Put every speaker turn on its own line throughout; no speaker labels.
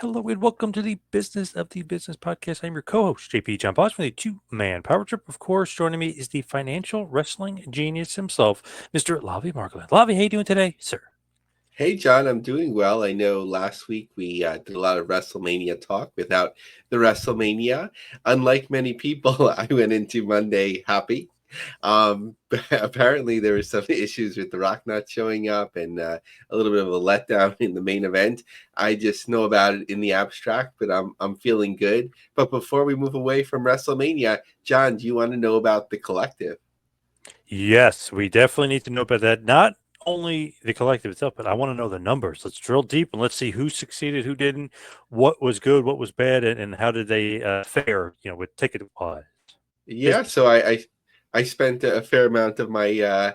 Hello and welcome to the Business of the Business podcast. I'm your co-host, JP John Boss, with a two-man power trip. Of course, joining me is the financial wrestling genius himself, Mr. Lavie Margolin. Lavie, how you doing today, sir?
Hey, John, I'm doing well. I know last week we did a lot of Wrestlemania talk without the Wrestlemania. Unlike many people, I went into Monday happy. Apparently, there were some issues with The Rock not showing up and a little bit of a letdown in the main event. I just know about it in the abstract, but I'm feeling good. But before we move away from WrestleMania, John, do you want to know about the collective?
Yes, we definitely need to know about that. Not only the collective itself, but I want to know the numbers. Let's drill deep and let's see who succeeded, who didn't, what was good, what was bad, and how did they fare, with ticket wise.
Yeah,
Business.
so I spent a fair amount of my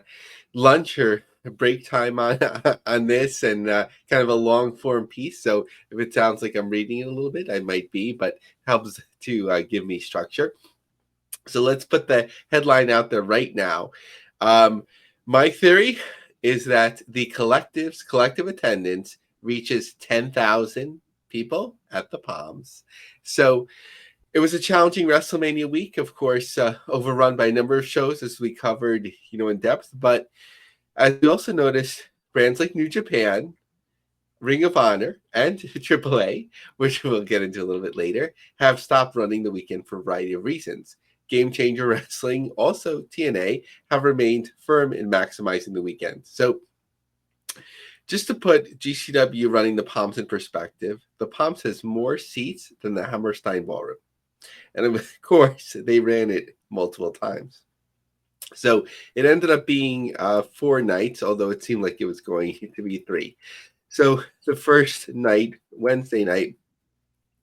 lunch or break time on on this and kind of a long form piece. So if it sounds like I'm reading it a little bit, I might be, but helps to give me structure. So let's put the headline out there right now. Um, my theory is that the collective's collective attendance reaches 10,000 people at the Palms. So it was a challenging WrestleMania week, of course, overrun by a number of shows as we covered, in depth. But as we also noticed, brands like New Japan, Ring of Honor, and AAA, which we'll get into a little bit later, have stopped running the weekend for a variety of reasons. Game Changer Wrestling, also TNA, have remained firm in maximizing the weekend. So just to put GCW running the Palms in perspective, the Palms has more seats than the Hammerstein Ballroom. And of course, they ran it multiple times. So it ended up being 4 nights, although it seemed like it was going to be three. So the first night, Wednesday night,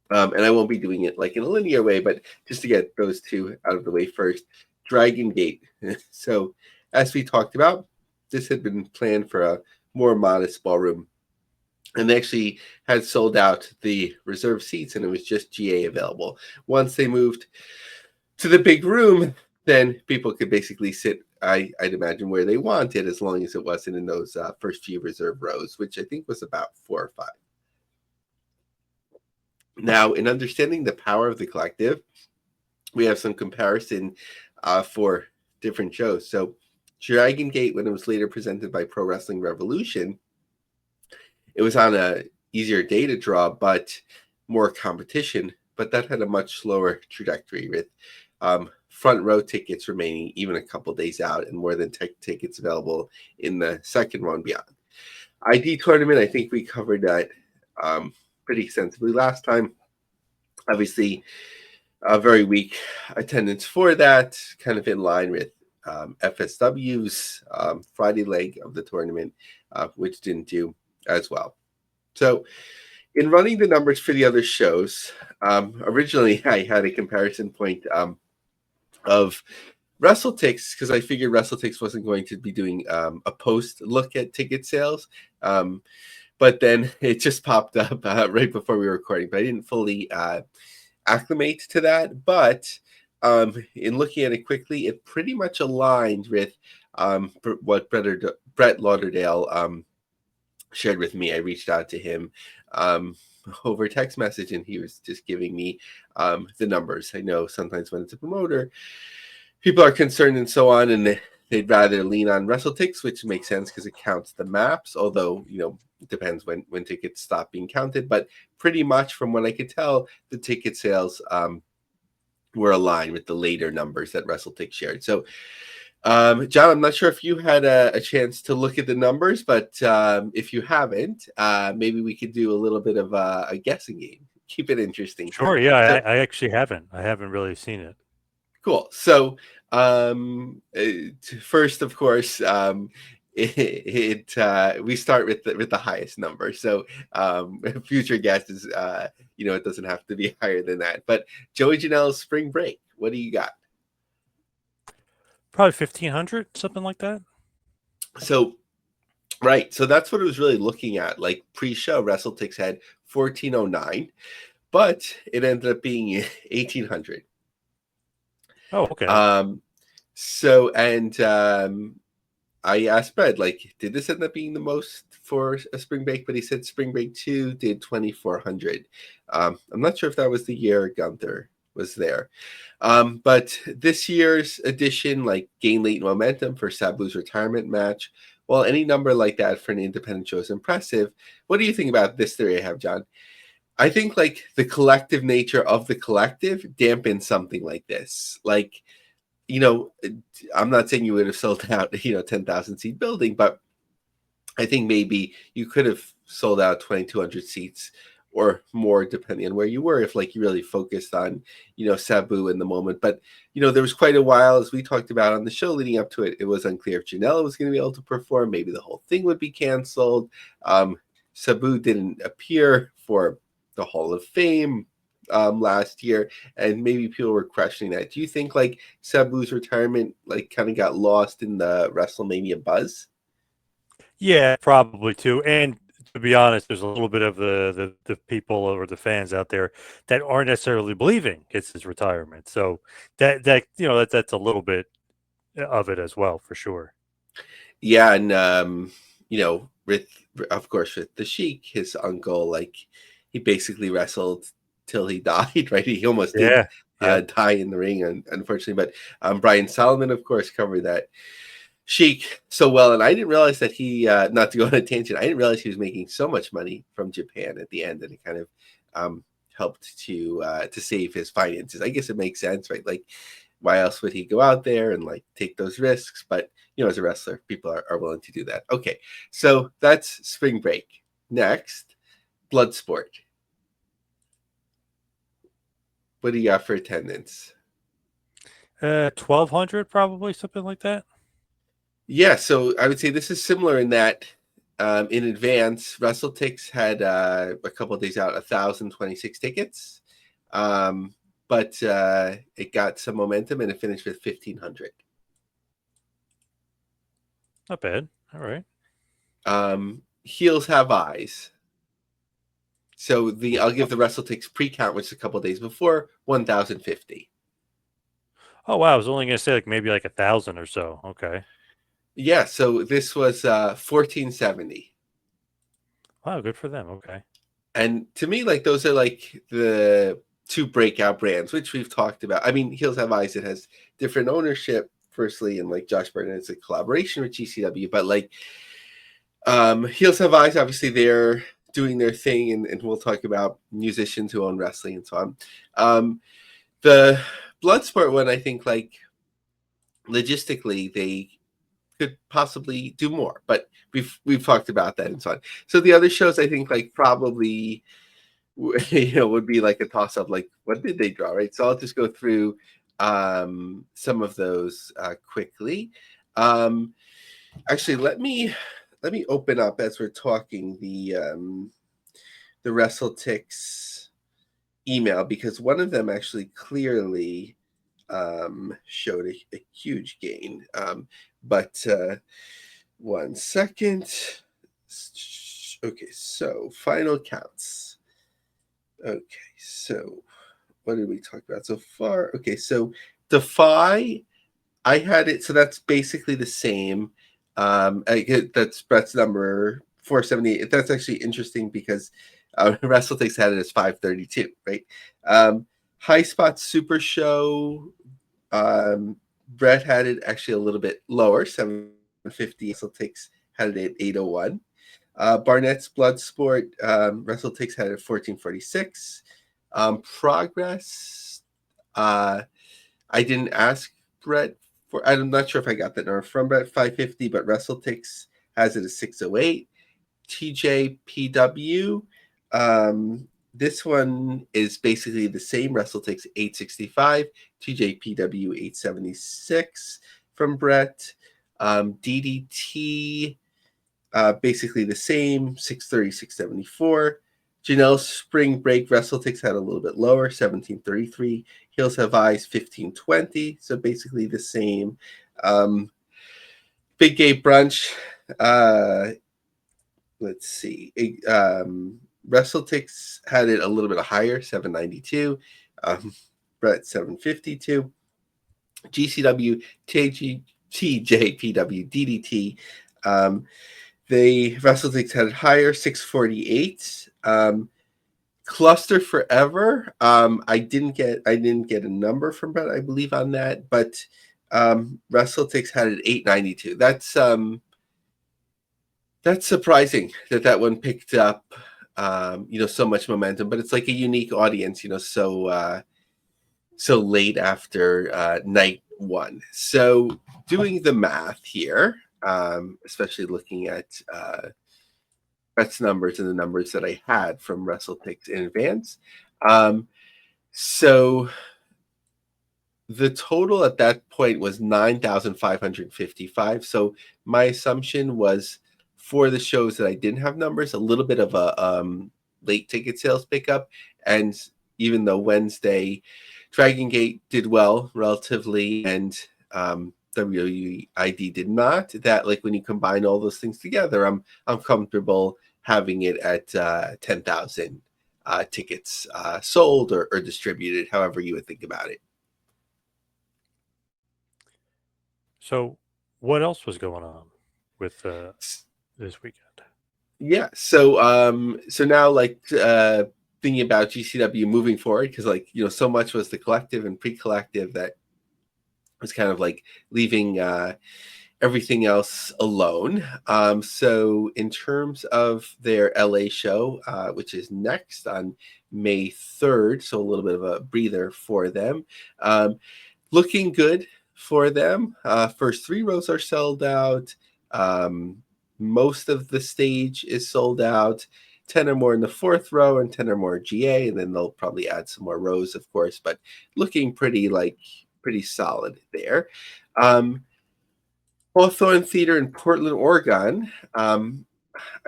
and I won't be doing it like in a linear way, but just to get those two out of the way first, Dragon Gate. So as we talked about, this had been planned for a more modest ballroom, and they actually had sold out the reserved seats and it was just GA available. Once they moved to the big room, then people could basically sit, I'd imagine, where they wanted, as long as it wasn't in those first few reserve rows, which I think was about 4 or 5. Now, in understanding the power of the collective, we have some comparison for different shows. So Dragon Gate, when it was later presented by Pro Wrestling Revolution, it was on a easier day to draw, but more competition. But that had a much slower trajectory with front row tickets remaining even a couple days out and more than tickets available in the second round beyond. ID tournament, I think we covered that pretty extensively last time. Obviously, a very weak attendance for that, kind of in line with FSW's Friday leg of the tournament, which didn't do as well. So, in running the numbers for the other shows, originally I had a comparison point of WrestleTix because I figured WrestleTix wasn't going to be doing a post look at ticket sales. But then it just popped up right before we were recording, but I didn't fully acclimate to that. But in looking at it quickly, it pretty much aligned with what Brett Lauderdale shared with me. I reached out to him over text message, and he was just giving me the numbers. I know sometimes when it's a promoter, people are concerned and so on, and they'd rather lean on WrestleTix, which makes sense because it counts the maps, although, it depends when tickets stop being counted. But pretty much from what I could tell, the ticket sales were aligned with the later numbers that WrestleTix shared. So, John, I'm not sure if you had a chance to look at the numbers, but if you haven't, maybe we could do a little bit of a guessing game. Keep it interesting.
Sure, yeah,
So,
I actually haven't. I haven't really seen it.
cool. So, first, of course, we start with the highest number. So, future guesses, it doesn't have to be higher than that. But Joey Janela's spring break. What do you got?
Probably 1,500, something like that.
So, right. So that's what it was really looking at. Like pre-show, WrestleTix had 1,409, but it ended up being 1,800.
Oh, okay.
So, and I asked Brett, like, did this end up being the most for a spring break? But he said Spring Break 2 did 2,400. I'm not sure if that was the year Gunther was there. But this year's edition, like, gained late momentum for Sabu's retirement match. Well, any number like that for an independent show is impressive. What do you think about this theory I have, John? I think, like, the collective nature of the collective dampens something like this. Like, you know, I'm not saying you would have sold out, 10,000 seat building, but I think maybe you could have sold out 2,200 seats or more, depending on where you were, if, like, you really focused on, Sabu in the moment. But, there was quite a while, as we talked about on the show leading up to it, it was unclear if Janela was going to be able to perform. Maybe the whole thing would be canceled. Sabu didn't appear for the Hall of Fame last year, and maybe people were questioning that. Do you think, like, Sabu's retirement, like, kind of got lost in the WrestleMania buzz?
Yeah, probably too. And to be honest, there's a little bit of the people or the fans out there that aren't necessarily believing it's his retirement. So that's a little bit of it as well, for sure.
Yeah, and with, of course, with the Sheik, his uncle, like, he basically wrestled till he died, right? He almost did
Yeah. Yep.
die in the ring, unfortunately. But Brian Solomon, of course, covered that Sheik so well, and I didn't realize that he, not to go on a tangent, I didn't realize he was making so much money from Japan at the end, and it kind of helped to save his finances. I guess it makes sense, right? Like, why else would he go out there and, like, take those risks? But, as a wrestler, people are willing to do that. Okay, so that's spring break. Next, Bloodsport. What do you got for attendance?
1,200, probably something like that.
Yeah, so I would say this is similar in that, in advance, WrestleTix had, a couple of days out, 1,026 tickets, but it got some momentum and it finished with 1,500.
Not bad. All right.
Heels Have Eyes. So I'll give the WrestleTix pre-count, which is a couple of days before, 1,050.
Oh wow, I was only gonna say like maybe like 1,000 or so. Okay.
Yeah, so this was 1,470.
Wow, good for them. Okay.
And to me, like, those are, like, the two breakout brands, which we've talked about. I mean, Heels Have Eyes, it has different ownership, firstly, and, like, Josh Barnett is a collaboration with GCW, but, like, Heels Have Eyes, obviously, they're doing their thing, and we'll talk about musicians who own wrestling and so on. The Bloodsport one, I think, like, logistically, they could possibly do more, but we've talked about that and so on. So the other shows, I think, like, probably would be like a toss up. Like, what did they draw, right? So I'll just go through some of those quickly. Actually, let me open up as we're talking the WrestleTix email, because one of them actually clearly showed a huge gain. But one second. Okay, so final counts. Okay, so what did we talk about so far? Okay, so Defy, I had it, so that's basically the same. That's Brett's number 478. That's actually interesting because WrestleTix had it as 532, right? High Spot Super Show, Brett had it actually a little bit lower, 750. WrestleTix had it at 801. Barnett's Bloodsport, WrestleTix had it at 1446. Progress, I didn't ask Brett for, I'm not sure if I got that number from Brett, 550, but WrestleTix has it at 608. TJPW, this one is basically the same. WrestleTix 865, TJPW 876 from Brett. DDT, basically the same, 630, 674. Janelle's Spring Break WrestleTix had a little bit lower, 1733. Heels Have Eyes, 1520. So basically the same. Big Gay Brunch, let's see. WrestleTix had it a little bit higher, 792. Brett, 752. GCW, TJPW DDT. They WrestleTix had it higher, 648. Cluster Forever. I didn't get a number from Brett, I believe, on that, but WrestleTix had it 892. That's surprising that one picked up so much momentum, but it's like a unique audience, so late after night one. So doing the math here, especially looking at Brett's numbers and the numbers that I had from WrestleTix in advance. So the total at that point was 9,555. So my assumption was for the shows that I didn't have numbers, a little bit of a late ticket sales pickup. And even though Wednesday Dragon Gate did well relatively, and WWE ID did not, that like when you combine all those things together, I'm comfortable having it at 10,000 tickets sold or distributed, however you would think about it.
So, what else was going on with this weekend?
Yeah, so now like thinking about GCW moving forward, because so much was the collective and pre-collective that was kind of like leaving everything else alone. So in terms of their LA show, which is next on May 3rd, so a little bit of a breather for them. Looking good for them. First 3 rows are sold out. Most of the stage is sold out. 10 or more in the 4th row and 10 or more GA, and then they'll probably add some more rows, of course, but looking pretty solid there. Hawthorne Theater in Portland, Oregon. I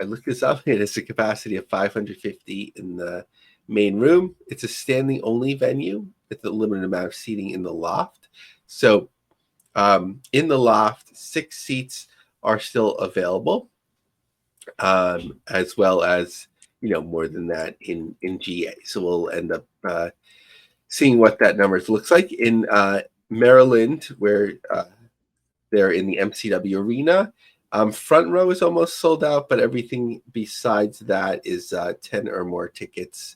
looked this up. It has a capacity of 550 in the main room. It's a standing only venue with a limited amount of seating in the loft. So in the loft, 6 seats are still available, as well as more than that in GA. So we'll end up seeing what that numbers looks like in Maryland, where they're in the MCW arena. Front row is almost sold out, but everything besides that is 10 or more tickets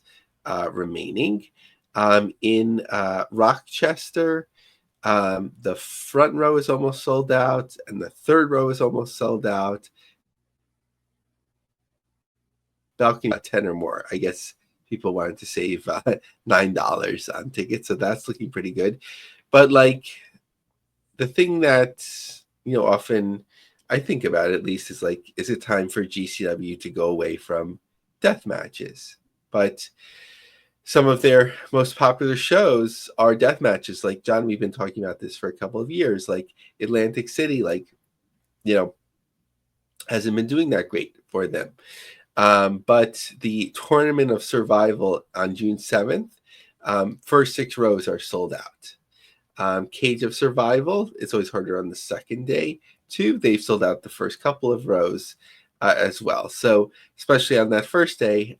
remaining. In Rochester, the front row is almost sold out, and the 3rd row is almost sold out. Balcony 10 or more. I guess people wanted to save $9 on tickets, so that's looking pretty good. But like the thing that often I think about, at least, is like, is it time for GCW to go away from death matches? But some of their most popular shows are death matches. Like, John, we've been talking about this for a couple of years. Like Atlantic City, hasn't been doing that great for them. But the Tournament of Survival on June 7th, first 6 rows are sold out. Cage of Survival, it's always harder on the second day too. They've sold out the first couple of rows as well. So especially on that first day,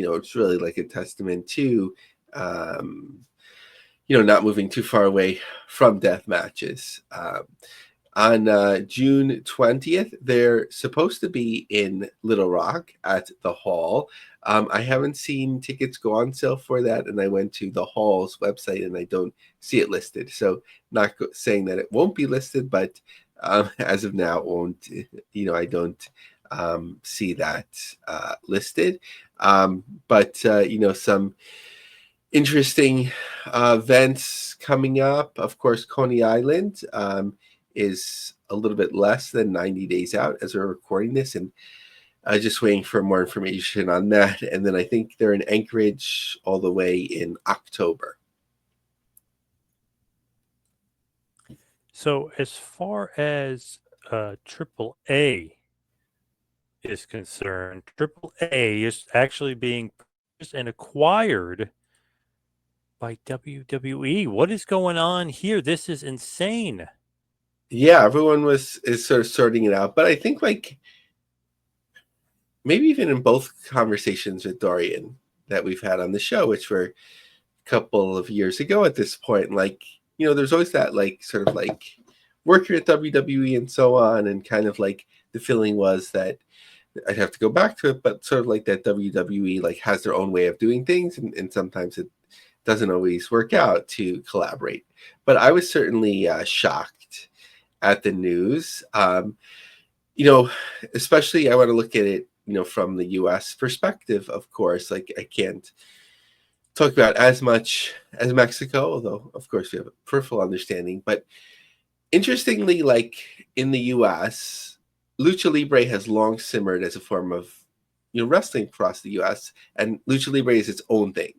it's really like a testament to not moving too far away from death matches. On June 20th, they're supposed to be in Little Rock at the Hall. I haven't seen tickets go on sale for that, and I went to the Hall's website and I don't see it listed. So not saying that it won't be listed, but as of now, it won't. I don't see that listed. But some interesting events coming up. Of course, Coney Island is a little bit less than 90 days out as we're recording this, and just waiting for more information on that. And then I think they're in Anchorage all the way in October.
So as far as AAA is concerned, AAA is actually being purchased and acquired by WWE. What is going on here? This is insane.
Yeah, everyone is sort of sorting it out, but I think maybe even in both conversations with Dorian that we've had on the show, which were a couple of years ago at this point, there's always that sort of working at WWE and so on, and kind of like the feeling was that I'd have to go back to it, but sort of like that WWE like has their own way of doing things, and sometimes it doesn't always work out to collaborate. But I was certainly shocked at the news. You know, especially I want to look at it, you know, from the U.S. perspective, of course. Like I can't talk about as much as Mexico, although of course we have a peripheral understanding. But interestingly, like in the U.S., lucha libre has long simmered as a form of, you know, wrestling across the U.S., and lucha libre is its own thing.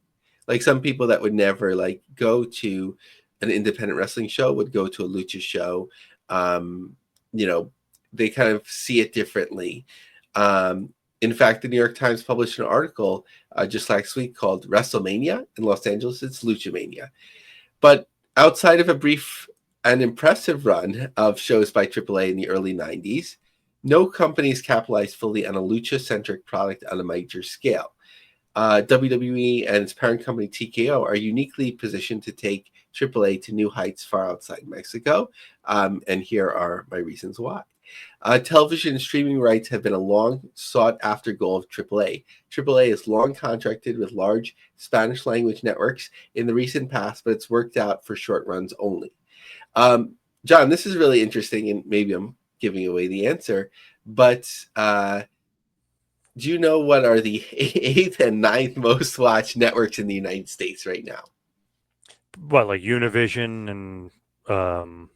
Like some people that would never like go to an independent wrestling show would go to a lucha show. You know, they kind of see it differently. In fact, the New York Times published an article just last week called "Wrestlemania in Los Angeles." It's Lucha Mania. But outside of a brief and impressive run of shows by AAA in the early 90s, no companies capitalized fully on a lucha-centric product on a major scale. WWE and its parent company TKO are uniquely positioned to take AAA to new heights far outside Mexico, and here are my reasons why. Television and streaming rights have been a long sought-after goal of AAA. AAA is long contracted with large Spanish-language networks in the recent past, but it's worked out for short runs only. John, this is really interesting, and maybe I'm giving away the answer, but do you know what are the 8th and 9th most watched networks in the United States right now?
What, like Univision and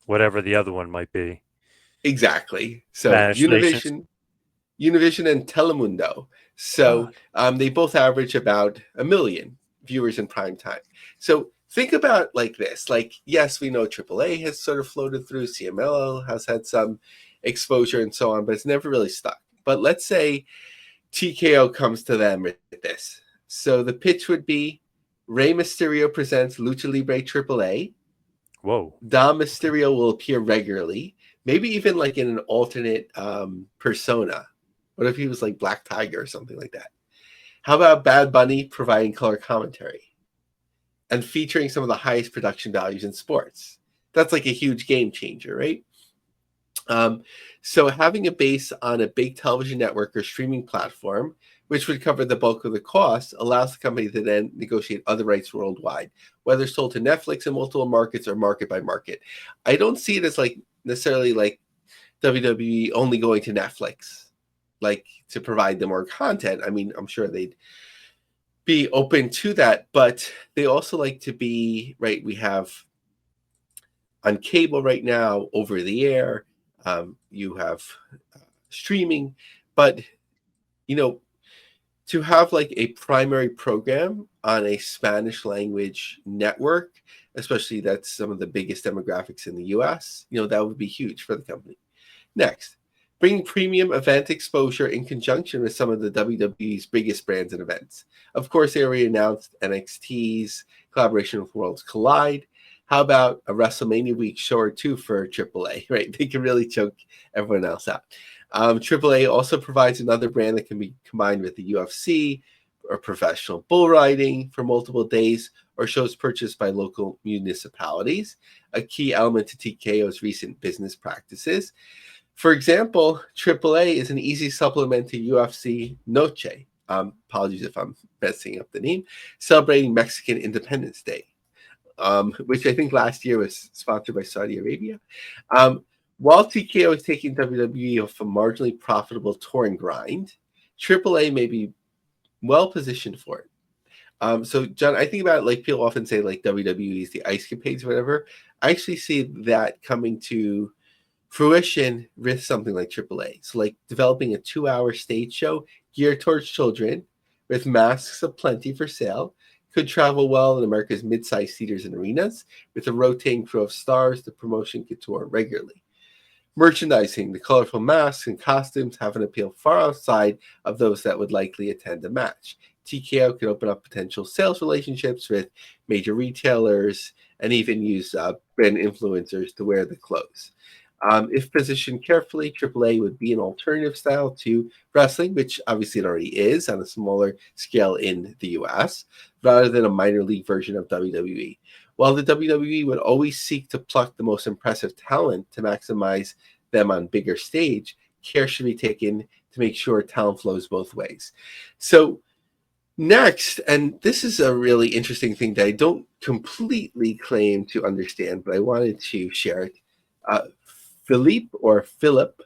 whatever the other one might be?
Exactly. So
Spanish nations.
Univision and Telemundo. So they both average about 1 million viewers in prime time. So think about like this. Like, yes, we know AAA has sort of floated through, CMLL has had some exposure and so on, but it's never really stuck. But let's say TKO comes to them with this. So the pitch would be Rey Mysterio presents Lucha Libre AAA.
Whoa.
Dom Mysterio will appear regularly, maybe even like in an alternate persona. What if he was like Black Tiger or something like that? How about Bad Bunny providing color commentary and featuring some of the highest production values in sports? That's like a huge game changer, right? So having a base on a big television network or streaming platform, which would cover the bulk of the cost, allows the company to then negotiate other rights worldwide, whether sold to Netflix in multiple markets or market by market. I don't see it as like necessarily like WWE only going to Netflix, like to provide them more content. I mean, I'm sure they'd be open to that, but they also like to be, right, we have on cable right now, over the air, you have streaming, but you know, to have like a primary program on a Spanish language network, especially that's some of the biggest demographics in the US, you know, that would be huge for the company. Next, bring premium event exposure in conjunction with some of the WWE's biggest brands and events. Of course, they already announced NXT's collaboration with Worlds Collide. How about a WrestleMania week show or two for AAA, right? They can really choke everyone else out. AAA also provides another brand that can be combined with the UFC or professional bull riding for multiple days, or shows purchased by local municipalities, a key element to TKO's recent business practices. For example, AAA is an easy supplement to UFC Noche. Apologies if I'm messing up the name, celebrating Mexican Independence Day, which I think last year was sponsored by Saudi Arabia. While TKO is taking WWE off a marginally profitable touring grind, AAA may be well positioned for it. So, John, I think about like people often say like WWE is the ice capades or whatever. I actually see that coming to fruition with something like AAA. So, like developing a 2-hour stage show geared towards children with masks aplenty for sale could travel well in America's mid-sized theaters and arenas. With a rotating crew of stars, the promotion could tour regularly. Merchandising, the colorful masks and costumes have an appeal far outside of those that would likely attend a match. TKO could open up potential sales relationships with major retailers and even use brand influencers to wear the clothes. If positioned carefully, AAA would be an alternative style to wrestling, which obviously it already is on a smaller scale in the US, rather than a minor league version of WWE. While the WWE would always seek to pluck the most impressive talent to maximize them on bigger stage, care should be taken to make sure talent flows both ways. So next, and this is a really interesting thing that I don't completely claim to understand, but I wanted to share it. Uh, Philip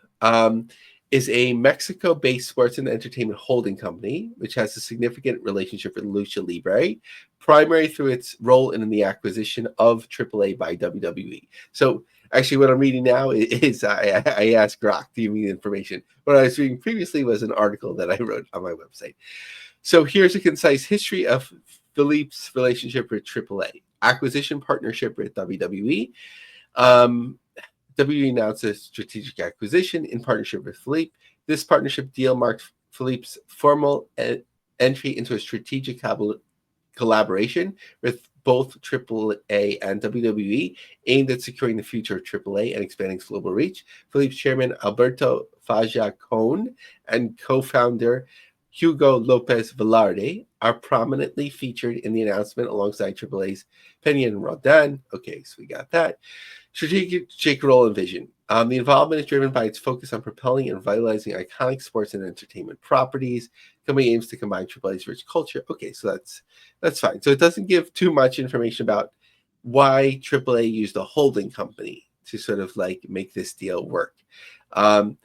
is a Mexico-based sports and entertainment holding company, which has a significant relationship with Lucha Libre, primarily through its role in the acquisition of AAA by WWE. So actually, what I'm reading now is I asked Grok to give me the information. What I was reading previously was an article that I wrote on my website. So here's a concise history of Philippe's relationship with AAA. Acquisition partnership with WWE. WWE announced a strategic acquisition in partnership with Philippe. This partnership deal marked Philippe's formal entry into a strategic collaboration with both AAA and WWE, aimed at securing the future of AAA and expanding its global reach. Philippe's chairman, Alberto Faja Cone, and co-founder Hugo Lopez Velarde are prominently featured in the announcement alongside AAA's Peña and Rodan. Okay, so we got that. Strategic role and vision. The involvement is driven by its focus on propelling and revitalizing iconic sports and entertainment properties. The company aims to combine AAA's rich culture. Okay, so that's fine. So it doesn't give too much information about why AAA used a holding company to sort of like make this deal work. But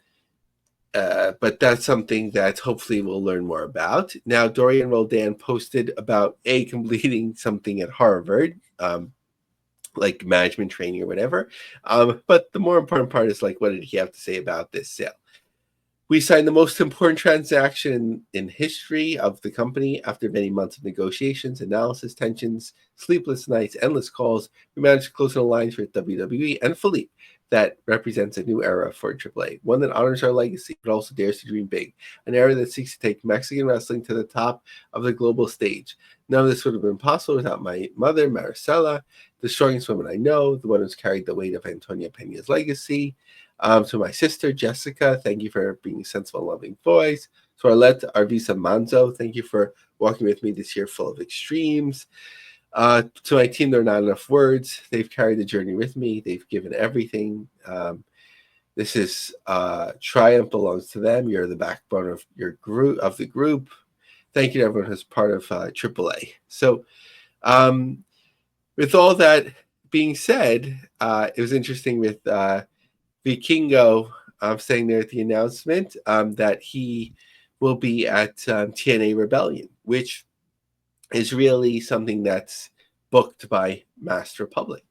that's something that hopefully we'll learn more about. Now, Dorian Roldan posted about completing something at Harvard, like management training or whatever. But the more important part is like, what did he have to say about this sale? We signed the most important transaction in history of the company. After many months of negotiations, analysis, tensions, sleepless nights, endless calls, we managed to close an alliance with WWE and Philippe that represents a new era for AAA, one that honors our legacy, but also dares to dream big, an era that seeks to take Mexican wrestling to the top of the global stage. None of this would have been possible without my mother, Maricela, the strongest woman I know, the one who's carried the weight of Antonia Peña's legacy. To my sister, Jessica, thank you for being a sensible, loving voice. To Arlette Arvisa Manzo, thank you for walking with me this year full of extremes. To my team, there are not enough words. They've carried the journey with me. They've given everything. This is triumph belongs to them. You're the backbone of your group, of the group. Thank you to everyone who's part of AAA. So, with all that being said, it was interesting with Vikingo saying there at the announcement that he will be at TNA Rebellion, which is really something that's booked by Masked Republic.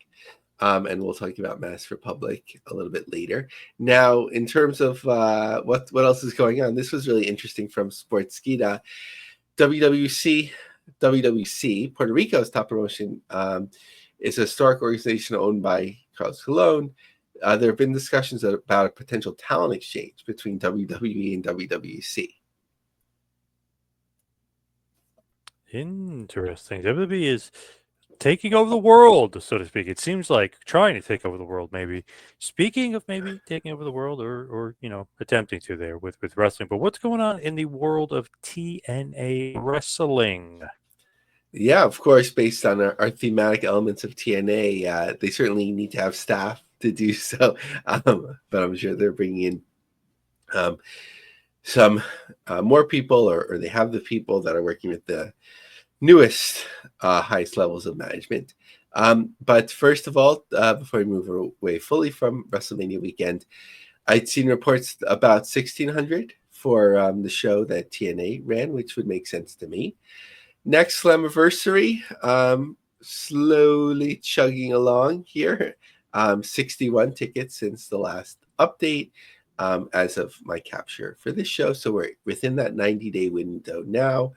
And we'll talk about Masked Republic a little bit later. Now, in terms of what else is going on, this was really interesting from Sportskeeda. WWC, Puerto Rico's top promotion, is a historic organization owned by Carlos Colon. There have been discussions about a potential talent exchange between WWE and WWC.
Interesting. WWE is taking over the world, so to speak. It seems like trying to take over the world, maybe. Speaking of maybe taking over the world or attempting to there with wrestling. But what's going on in the world of TNA wrestling?
Yeah, of course, based on our thematic elements of TNA, they certainly need to have staff to do so. But I'm sure they're bringing in some more people, or they have the people that are working with the newest, highest levels of management. But first of all, before we move away fully from WrestleMania weekend, I'd seen reports about 1,600 for the show that TNA ran, which would make sense to me. Next Slammiversary, slowly chugging along here. 61 tickets since the last update as of my capture for this show. So we're within that 90-day window now.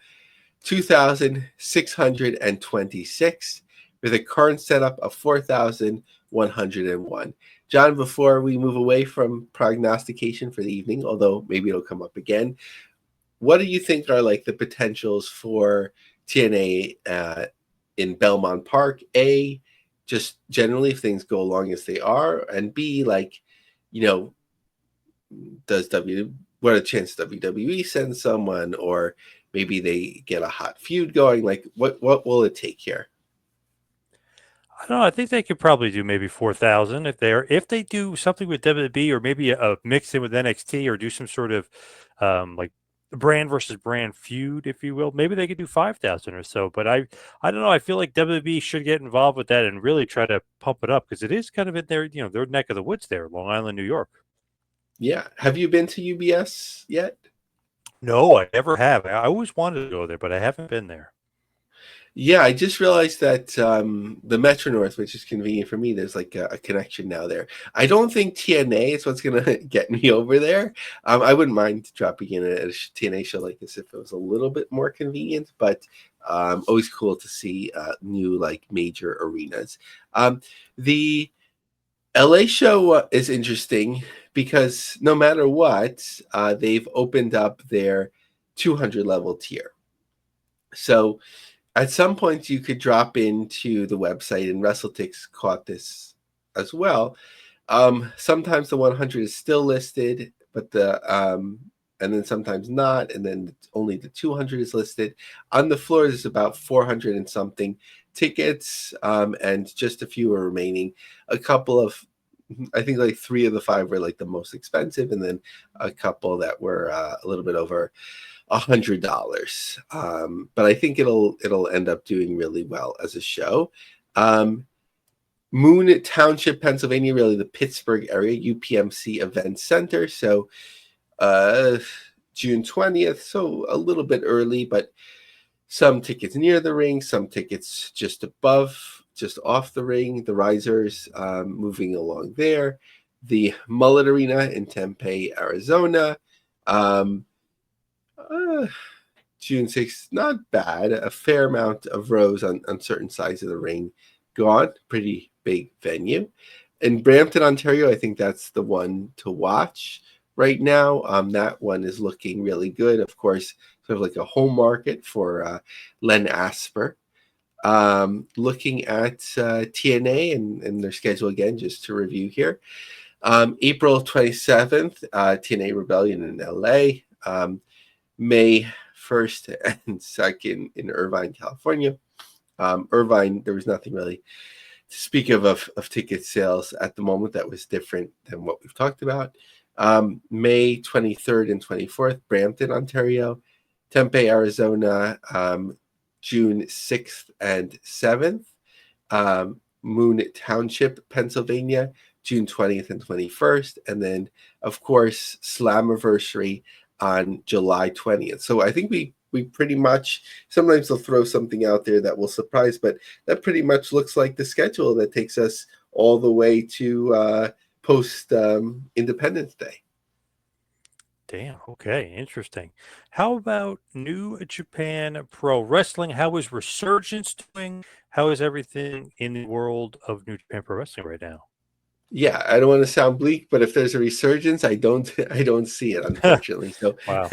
2,626 with a current setup of 4,101. John, before we move away from prognostication for the evening, although maybe it'll come up again, what do you think are like the potentials for TNA in Belmont Park? A, just generally if things go along as they are, and B, like, what a chance WWE sends someone, or maybe they get a hot feud going. Like, what will it take here?
I don't know. I think they could probably do maybe 4,000 if they do something with WWE or maybe a mix in with NXT or do some sort of like brand versus brand feud, if you will. Maybe they could do 5,000 or so. But I don't know. I feel like WWE should get involved with that and really try to pump it up because it is kind of in their their neck of the woods there, Long Island, New York.
Yeah. Have you been to UBS yet?
No, I never have. I always wanted to go there, but I haven't been there.
Yeah, I just realized that the Metro North, which is convenient for me, there's like a connection now there. I don't think TNA is what's going to get me over there. I wouldn't mind dropping in at a TNA show like this if it was a little bit more convenient, but always cool to see new like major arenas. The LA show is interesting because no matter what, they've opened up their 200 level tier. So at some point you could drop into the website, and WrestleTix caught this as well. Sometimes the 100 is still listed, but and then sometimes not, and then only the 200 is listed. On the floor, there's about 400 and something tickets, and just a few are remaining. A couple of, I think like three of the five were like the most expensive, and then a couple that were a little bit over $100. But I think it'll end up doing really well as a show. Um, Moon Township, Pennsylvania, really the Pittsburgh area, UPMC Event Center. So uh, June 20th, so a little bit early, but some tickets near the ring, some tickets just above, just off the ring. The risers moving along there. The Mullet Arena in Tempe, Arizona. Um, uh, June 6th, not bad. A fair amount of rows on certain sides of the ring gone. Pretty big venue. In Brampton, Ontario, I think that's the one to watch right now. That one is looking really good. Of course, sort of like a home market for Len Asper. Looking at TNA and their schedule again, just to review here. April 27th, TNA Rebellion in LA. May 1st and 2nd in Irvine, California. Irvine, there was nothing really to speak of ticket sales at the moment that was different than what we've talked about. May 23rd and 24th, Brampton, Ontario. Tempe, Arizona, June 6th and 7th. Moon Township, Pennsylvania, June 20th and 21st. And then, of course, Slammiversary on July 20th. So I think we pretty much, sometimes they'll throw something out there that will surprise, but that pretty much looks like the schedule that takes us all the way to post Independence Day.
Damn. Okay. Interesting. How about New Japan Pro Wrestling? How is Resurgence doing? How is everything in the world of New Japan Pro Wrestling right now?
Yeah, I don't want to sound bleak, but if there's a resurgence, I don't see it, unfortunately. So
Wow.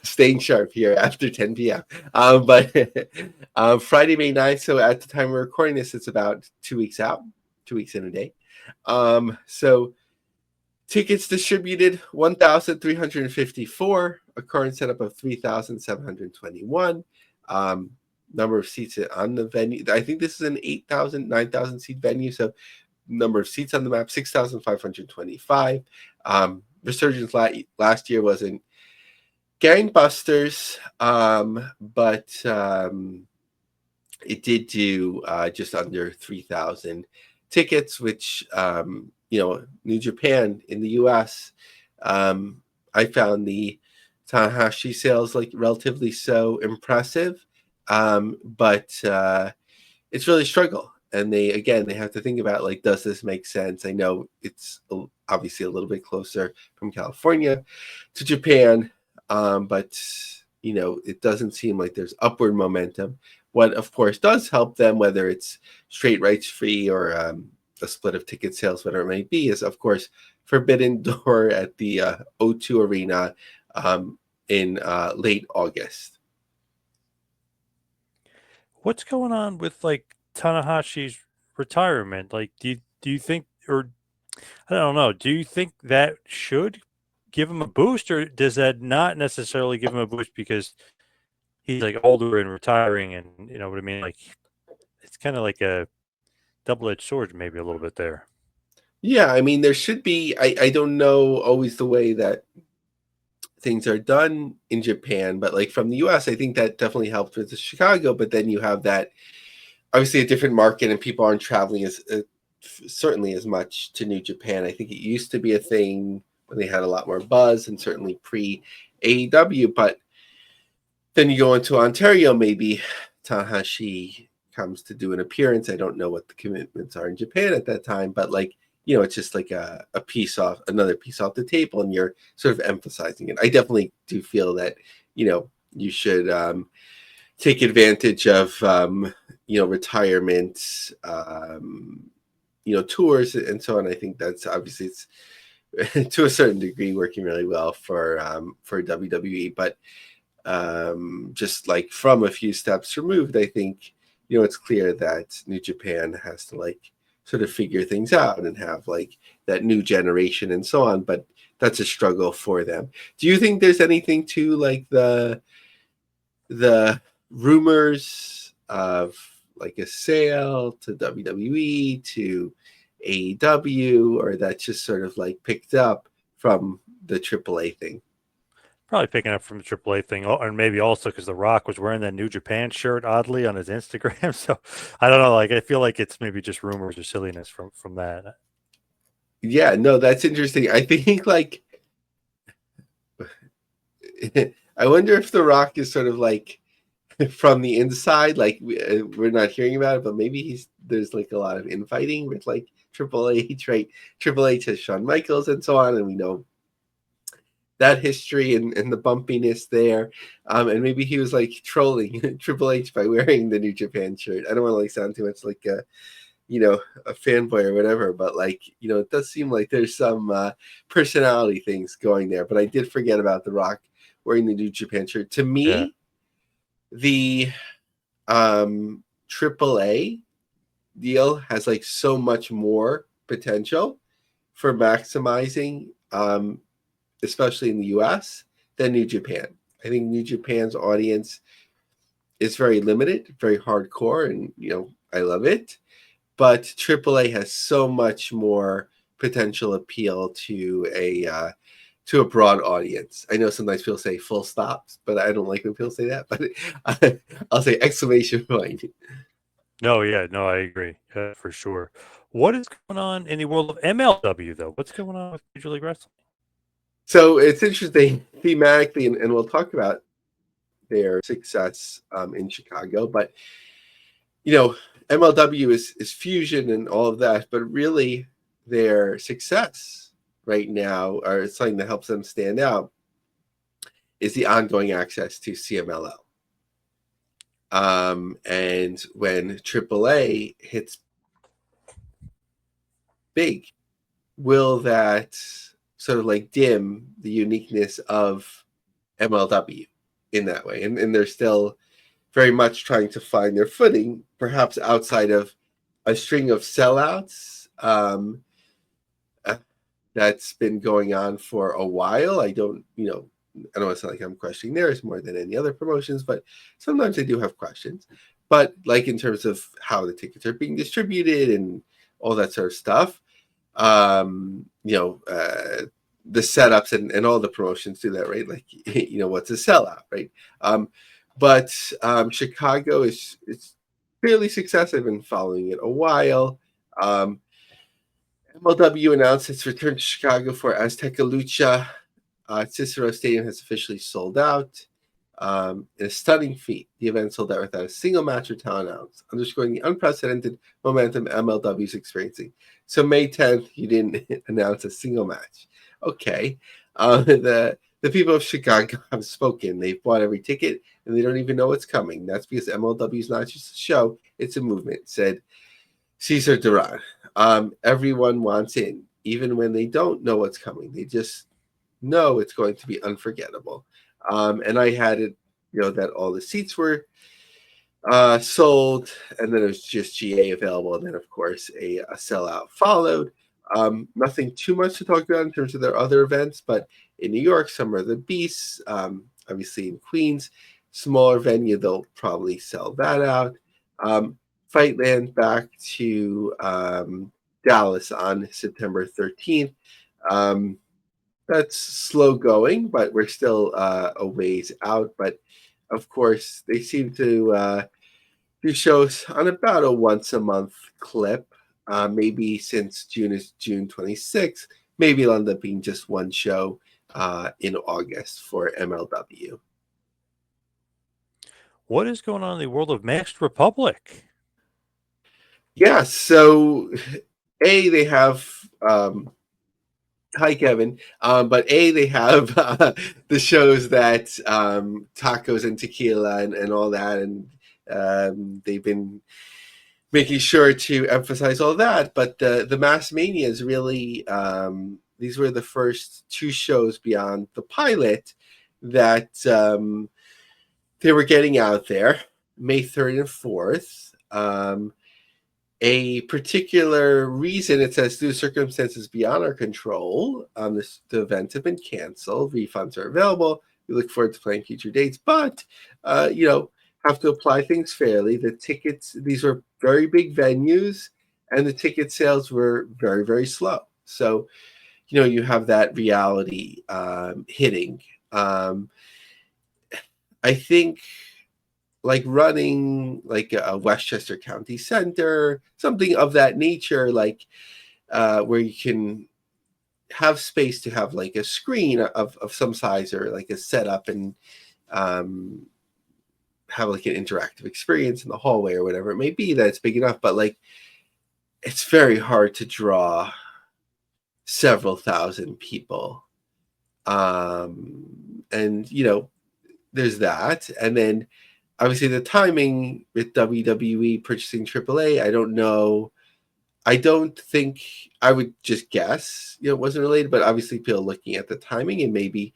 staying sharp here after 10 p.m. But Friday, May 9th, so at the time we're recording this, it's about 2 weeks out, 2 weeks in a day. So tickets distributed 1,354, a current setup of 3,721. Number of seats on the venue. I think this is an 8,000, 9,000 seat venue. So number of seats on the map, 6,525. Resurgence last year wasn't gangbusters, but it did do just under 3,000 tickets, which, New Japan in the US, I found the Tanahashi sales like relatively so impressive, but it's really a struggle. And they have to think about like, does this make sense? I know it's obviously a little bit closer from California to Japan, but it doesn't seem like there's upward momentum. What of course does help them, whether it's straight rights free or a split of ticket sales, whatever it may be, is of course Forbidden Door at the O2 Arena in late August.
What's going on with like Tanahashi's retirement? Like, do you think, or I don't know, do you think that should give him a boost, or does that not necessarily give him a boost because he's like older and retiring, and you know what I mean? Like, it's kind of like a double-edged sword maybe a little bit there.
Yeah, I mean, there should be. I don't know always the way that things are done in Japan, but like from the US, I think that definitely helped with the Chicago. But then you have that obviously a different market, and people aren't traveling as certainly as much to New Japan. I think it used to be a thing when they had a lot more buzz, and certainly pre AEW. But then you go into Ontario, maybe Tanahashi comes to do an appearance. I don't know what the commitments are in Japan at that time, but like, it's just like a piece off, another piece off the table, and you're sort of emphasizing it. I definitely do feel that, you should take advantage of, retirement, tours and so on. I think that's obviously it's to a certain degree working really well for WWE, but just like from a few steps removed, I think, it's clear that New Japan has to like sort of figure things out and have like that new generation and so on. But that's a struggle for them. Do you think there's anything to like the rumors of like a sale to WWE to AEW, or that just sort of like picked up from the AAA thing?
Probably picking up from the AAA thing, or maybe also because The Rock was wearing that New Japan shirt oddly on his Instagram. So I don't know. Like I feel like it's maybe just rumors or silliness from that.
Yeah, no, that's interesting. I think like I wonder if The Rock is sort of like from the inside, like we're not hearing about it, but maybe there's like a lot of infighting with like Triple H, right? Triple H has Shawn Michaels and so on, and we know that history and the bumpiness there. And maybe he was like trolling Triple H by wearing the New Japan shirt. I don't want to like sound too much like a fanboy or whatever, but like, it does seem like there's some personality things going there. But I did forget about The Rock wearing the New Japan shirt. To
Yeah.
me, the AAA deal has like so much more potential for maximizing, especially in the US, than New Japan. I think New Japan's audience is very limited, very hardcore, and I love it. But AAA has so much more potential appeal to a broad audience. I know sometimes people say full stops, but I don't like when people say that. But I'll say exclamation point.
No, yeah, no, I agree for sure. What is going on in the world of MLW though? What's going on with Major League Wrestling?
So it's interesting thematically, and we'll talk about their success in Chicago. But MLW is fusion and all of that, but really their success right now, or something that helps them stand out, is the ongoing access to CMLL. And when AAA hits big, will that sort of like dim the uniqueness of MLW in that way? And they're still very much trying to find their footing, perhaps outside of a string of sellouts that's been going on for a while. I don't want to sound like I'm questioning theirs more than any other promotions, but sometimes I do have questions. But like in terms of how the tickets are being distributed and all that sort of stuff, the setups and all the promotions do that, right? Like, what's a sellout, right? But Chicago is fairly successful. I've been following it a while. MLW announced its return to Chicago for Azteca Lucha. Cicero Stadium has officially sold out. In a stunning feat, the event sold out without a single match or talent announced, underscoring the unprecedented momentum MLW is experiencing. So May 10th, you didn't announce a single match. Okay. The people of Chicago have spoken. They've bought every ticket, and they don't even know what's coming. That's because MLW is not just a show, it's a movement, said Cesar Duran. Everyone wants in, even when they don't know what's coming. They just know it's going to be unforgettable. And I had it, that all the seats were sold, and then it was just GA available. And then, of course, a sellout followed. Nothing too much to talk about in terms of their other events, but in New York, Summer of the Beasts, obviously in Queens, smaller venue, they'll probably sell that out. Fightland back to Dallas on September 13th. That's slow going, but we're still a ways out. But of course, they seem to do shows on about a once a month clip. Maybe since June is June 26th, maybe it'll end up being just one show in August for MLW.
What is going on in the world of Masked Republic?
Yeah, so they have hi Kevin, but they have the shows that tacos and tequila and all that, and they've been making sure to emphasize all that. But the Mass Mania is really these were the first two shows beyond the pilot that they were getting out there, May 3rd and 4th. A particular reason, it says, due to circumstances beyond our control, the events have been canceled. Refunds are available. We look forward to playing future dates, but have to apply things fairly. The tickets, these were very big venues, and the ticket sales were very, very slow. So, you have that reality hitting. I think like running like a Westchester County Center, something of that nature, like where you can have space to have like a screen of some size or like a setup and have like an interactive experience in the hallway or whatever it may be, that's big enough. But like, it's very hard to draw several thousand people. And, there's that. And then obviously the timing with WWE purchasing AAA, I don't know. I don't think, I would just guess, it wasn't related, but obviously people looking at the timing and maybe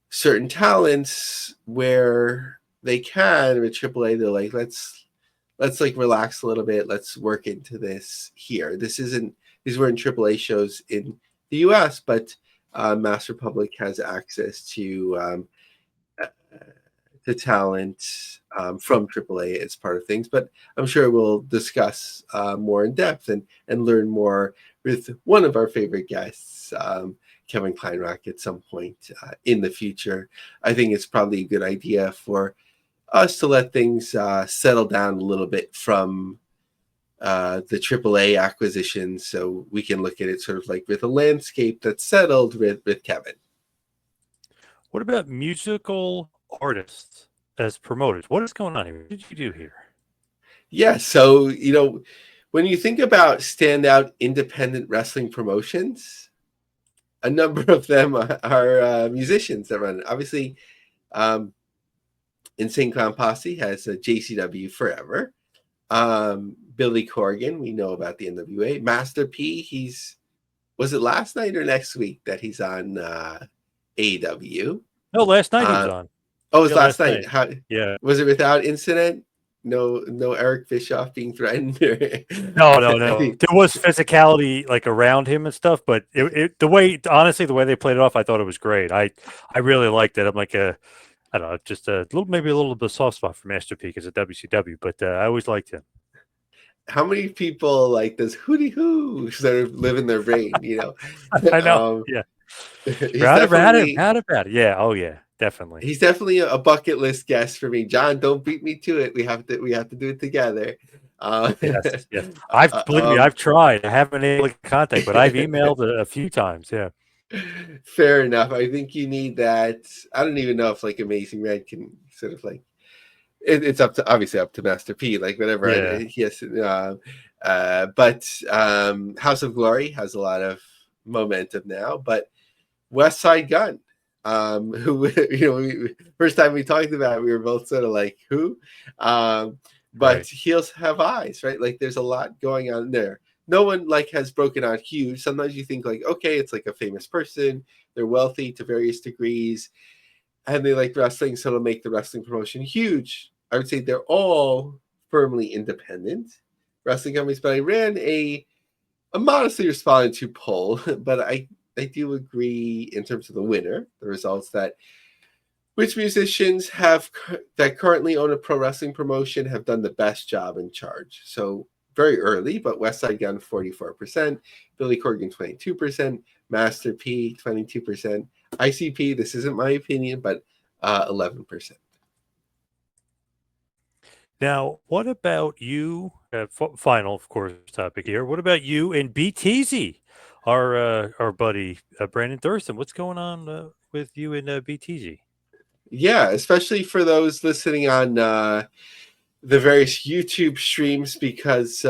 certain talents where they can with AAA, they're like, let's like relax a little bit. Let's work into this here. These weren't AAA shows in the US, but Mass Republic has access to talent from AAA as part of things. But I'm sure we'll discuss more in depth and learn more with one of our favorite guests, Kevin Kleinrock, at some point in the future. I think it's probably a good idea for us to let things settle down a little bit from the AAA acquisition, so we can look at it sort of like with a landscape that's settled with Kevin.
What about musical artists as promoters? What is going on here? What did you do here?
Yeah, so when you think about standout independent wrestling promotions, a number of them are musicians that run. Obviously, Insane Clown Posse has a JCW forever. Billy Corgan, we know about the NWA. Master P, was it last night or next week that he's on AEW?
No, last night he was on.
Oh, it was last night. How,
yeah.
Was it without incident? No Eric Bischoff being threatened?
No. There was physicality like around him and stuff, but the way they played it off, I thought it was great. I really liked it. I'm like I don't know, just maybe a little bit of a soft spot for Master P because of WCW, but I always liked him.
How many people like this hooty hoo sort of live in their brain,
I know. Yeah.
He's
Proud about it. Yeah. Oh yeah, definitely.
He's definitely a bucket list guest for me. John, don't beat me to it. We have to do it together.
Yes. Believe me, I've tried. I haven't been able to contact, but I've emailed a few times. Yeah.
Fair enough. I think you need that. I don't even know if like Amazing Red can sort of like it's obviously up to Master P, like whatever.
Yeah.
Yes. But House of Glory has a lot of momentum now. But West Side Gun, who first time we talked about it, we were both sort of like who, but right. Heels have eyes, right? Like there's a lot going on there. No one like has broken out huge. Sometimes you think like, okay, it's like a famous person, they're wealthy to various degrees, and they like wrestling, so it'll make the wrestling promotion huge. I would say they're all firmly independent wrestling companies, but I ran a modestly responded to poll, but I do agree in terms of the winner, the results, that Which musicians that currently own a pro wrestling promotion have done the best job in charge? So very early, but West Side Gun 44%, Billy Corgan 22%, Master P 22%, ICP. This isn't my opinion, but 11%.
Now, what about you? Final, of course, topic here. What about you and BTZ, our buddy Brandon Thurston? What's going on with you and BTZ?
Yeah, especially for those listening on the various YouTube streams, because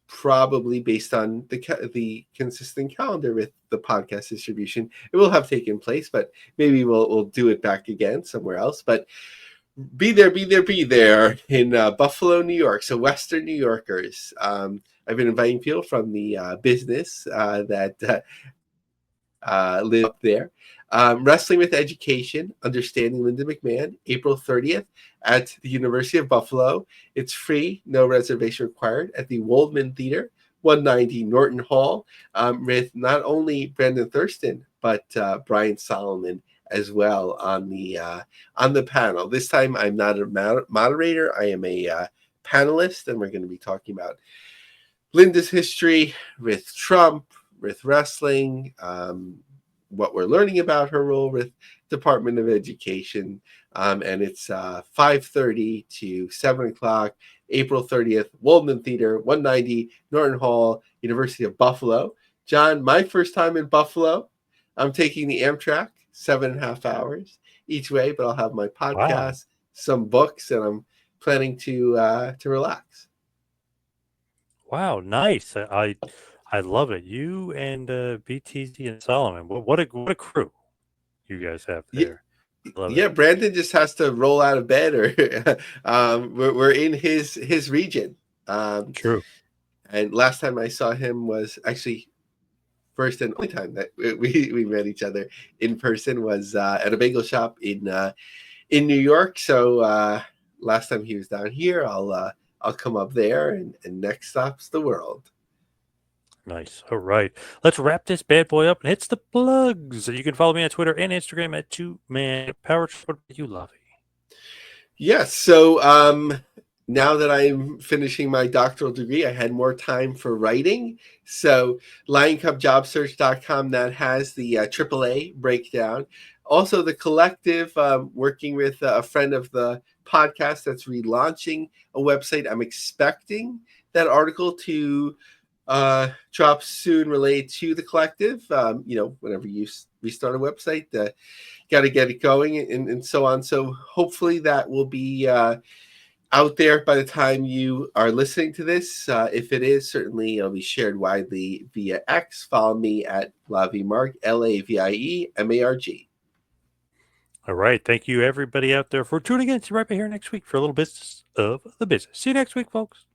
probably based on the consistent calendar with the podcast distribution, it will have taken place, but maybe we'll do it back again somewhere else. But be there in Buffalo, New York. So Western New Yorkers. I've been inviting people from the business that live up there. Wrestling with Education, Understanding Linda McMahon, April 30th at the University of Buffalo. It's free, no reservation required, at the Waldman Theater, 190 Norton Hall, with not only Brandon Thurston, but Brian Solomon as well on the panel. This time I'm not a moderator, I am a panelist, and we're going to be talking about Linda's history with Trump, with wrestling, what we're learning about her role with Department of Education, and it's 5:30 to 7 o'clock, April 30th, Waldman Theater, 190 Norton Hall, University of Buffalo. John, my first time in Buffalo. I'm taking the Amtrak, 7.5 hours each way, but I'll have my
Wow.
podcast, some books, and I'm planning to relax.
Wow, nice. I love it. You and BTZ and Solomon. What a crew you guys have
Yeah,
there. Love it.
yeah, Brandon just has to roll out of bed, or we're in his region. Um,
True.
and last time I saw him was actually first and only time that we met each other in person was at a bagel shop in New York. So last time he was down here, I'll come up there, and next stop's the world.
Nice. All right. Let's wrap this bad boy up and hits the plugs. You can follow me on Twitter and Instagram at 2Man Power. What about you, Lavie?
Yes. So now that I'm finishing my doctoral degree, I had more time for writing. So LionCupJobSearch.com, that has the AAA breakdown. Also, the collective, working with a friend of the podcast that's relaunching a website. I'm expecting that article to drop soon related to the collective. Whenever you restart a website, got to get it going, and so on. So hopefully that will be out there by the time you are listening to this. If it is, certainly it'll be shared widely via X. Follow me at LavieMarg, LavieMarg.
All right. Thank you, everybody out there, for tuning in. See you right back here next week for a little business of the business. See you next week, folks.